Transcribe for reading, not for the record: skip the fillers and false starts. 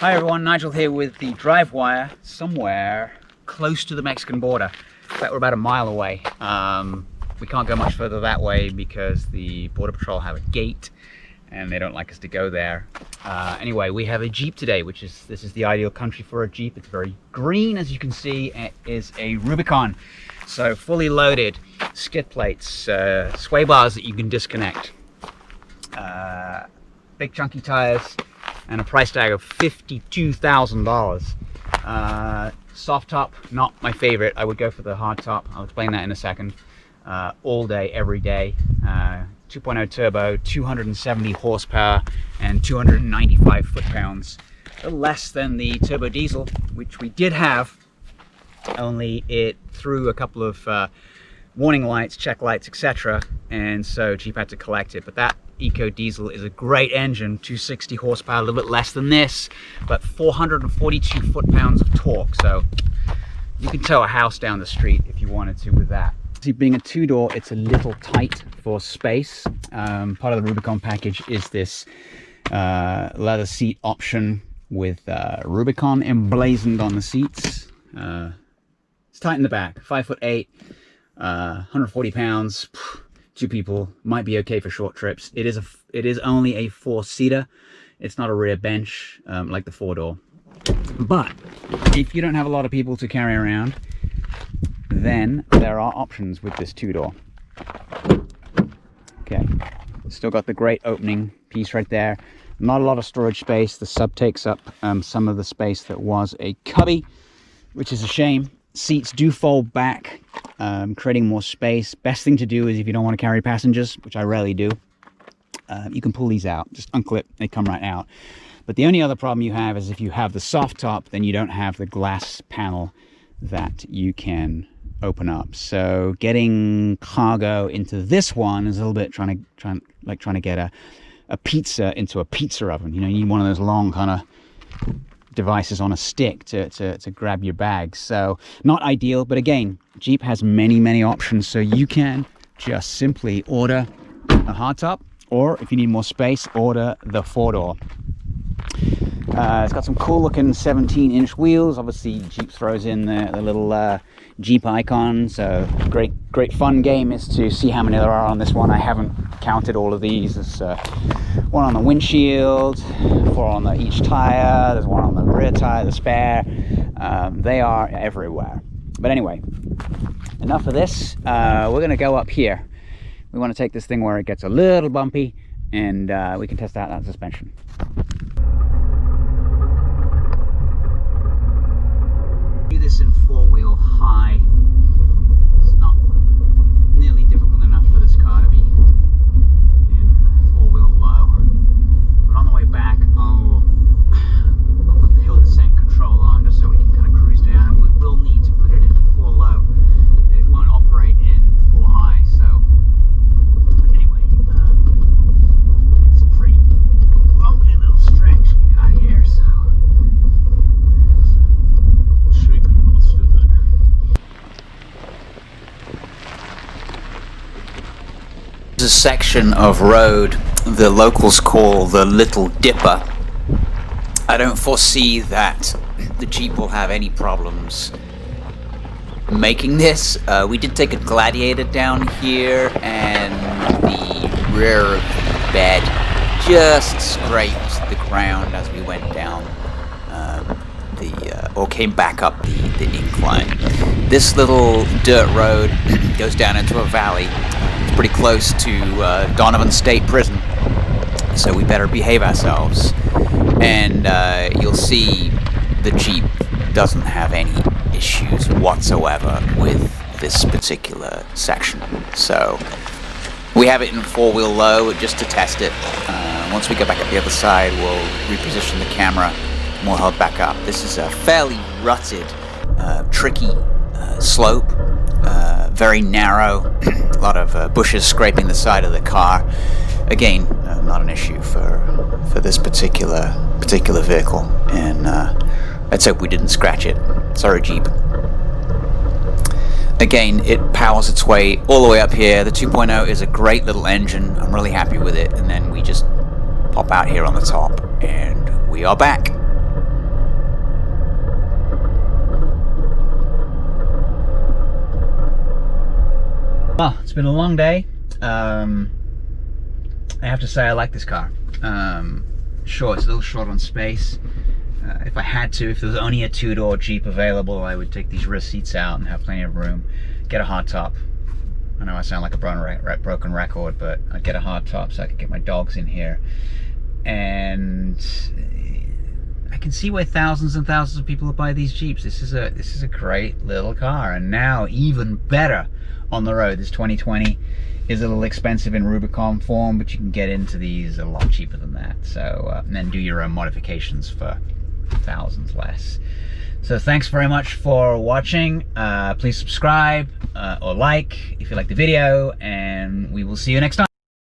Hi everyone, Nigel here with the drive wire somewhere close to the Mexican border. In fact, we're about a mile away. We can't go much further that way because the Border Patrol have a gate and they don't like us to go there. Anyway, we have a Jeep today, this is the ideal country for a Jeep. It's very green, as you can see. It is a Rubicon. So fully loaded, skid plates, sway bars that you can disconnect, big chunky tires, and a price tag of $52,000. Soft top, not my favorite. I would go for the hard top. I'll explain that in a second. All day, every day. 2.0 turbo, 270 horsepower, and 295 foot-pounds. A little less than the turbo diesel, which we did have, only it threw a couple of warning lights, check lights, etc. And so Jeep had to collect it. But that Eco diesel is a great engine, 260 horsepower, a little bit less than this, but 442 foot-pounds of torque. So you can tow a house down the street if you wanted to with that. See, being a two-door, it's a little tight for space. Part of the Rubicon package is this leather seat option with Rubicon emblazoned on the seats. It's tight in the back, 5'8", 140 pounds. Two people might be okay for short trips. It is only a four-seater. It's not a rear bench like the four-door. But if you don't have a lot of people to carry around, then there are options with this two-door. Okay, still got the great opening piece right there. Not a lot of storage space. The sub takes up some of the space that was a cubby, which is a shame. Seats do fold back, creating more space. Best thing to do is if you don't want to carry passengers, which I rarely do, you can pull these out. Just unclip, they come right out. But the only other problem you have is if you have the soft top, then you don't have the glass panel that you can open up. So getting cargo into this one is a little bit trying to get a pizza into a pizza oven. You know, you need one of those long kind of devices on a stick to grab your bags. So not ideal, but again, Jeep has many options. So you can just simply order a hardtop, or if you need more space, order the four-door. It's got some cool looking 17-inch wheels. Obviously Jeep throws in the little Jeep icon, so great fun game is to see how many there are on this one. I haven't counted all of these. There's one on the windshield, four on each tire, there's one on the rear tire, the spare. They are everywhere. But anyway, enough of this. We're going to go up here. We want to take this thing where it gets a little bumpy, and we can test out that suspension. Do this in four-wheel high. It's not nearly difficult enough for this car to be in four-wheel low. But on the way back, I'll put the hill descent control on just so we can kind of cruise down. We will need to put it in four low. It won't operate in four high. So, but anyway, it's a pretty bumpy little stretch we got here. So. There's a section of road the locals call the Little Dipper. I don't foresee that the Jeep will have any problems making this. We did take a Gladiator down here, and the rear of the bed just scraped the ground as we went down or came back up the incline. This little dirt road goes down into a valley. It's pretty close to Donovan State Prison, so we better behave ourselves. And you'll see the Jeep doesn't have any issues whatsoever with this particular section. So we have it in four-wheel low just to test it. Once we get back up the other side, we'll reposition the camera and we'll head back up. This is a fairly rutted, tricky slope, very narrow, a lot of bushes scraping the side of the car. Again, not an issue for this particular vehicle, and let's hope we didn't scratch it. Sorry, Jeep. Again, it powers its way all the way up here. The 2.0 is a great little engine. I'm really happy with it. And then we just pop out here on the top, and we are back. Well, it's been a long day. I have to say I like this car. Sure, it's a little short on space. If I had to, if there was only a two-door Jeep available, I would take these rear seats out and have plenty of room. Get a hardtop. I know I sound like a broken record, but I'd get a hardtop so I could get my dogs in here. And I can see why thousands and thousands of people will buy these Jeeps. This is a great little car, and now even better on the road. This 2020 is a little expensive in Rubicon form, but you can get into these a lot cheaper than that. So and then do your own modifications for thousands less. So thanks very much for watching. Please subscribe or like if you like the video, and we will see you next time.